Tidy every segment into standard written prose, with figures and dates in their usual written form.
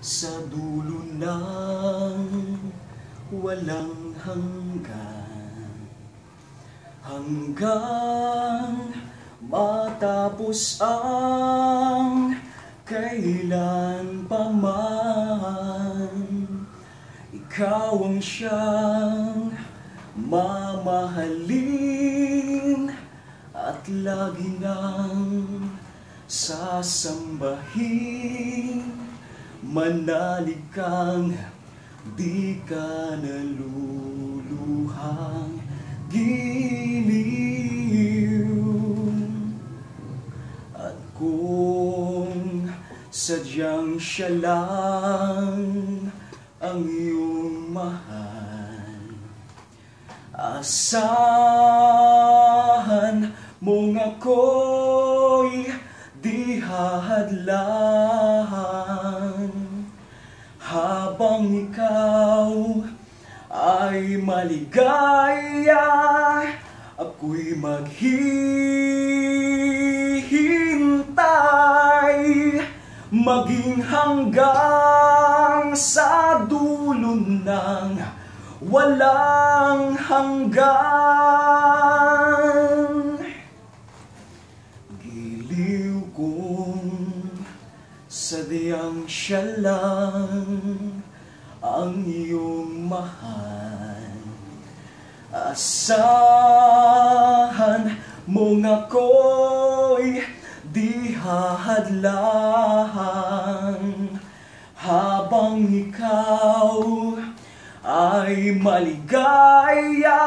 sa dulo ng walang hanggan, hanggang matapos ang kailan pa man. Ikaw ang siyang mamahalin at lagi nang sasambahin. Manalig kang di ka naluluhang giliw. At kung sadyang siya lang ang iyong mahal, asahan mong ako'y di hahadlang. Habang ikaw ay maligaya, ako'y maghihintay, maging hanggang sa dulo ng walang hanggan. Giliw kong sadyang siya lang ang iyong mahal, asahan mong ako'y di hahadlang. Habang ikaw ay maligaya,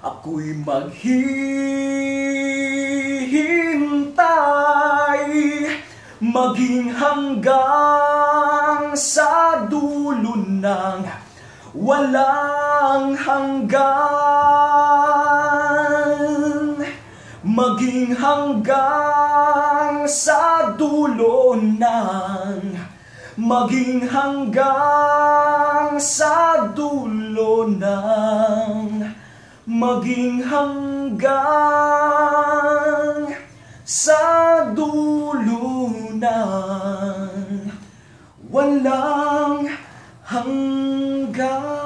ako'y maghihintay, maging hanggang sa dulo ng walang hanggan. Maging hanggang sa dulo ng, maging hanggang sa dulo ng, maging hanggang sa dulo ng walang hanggan.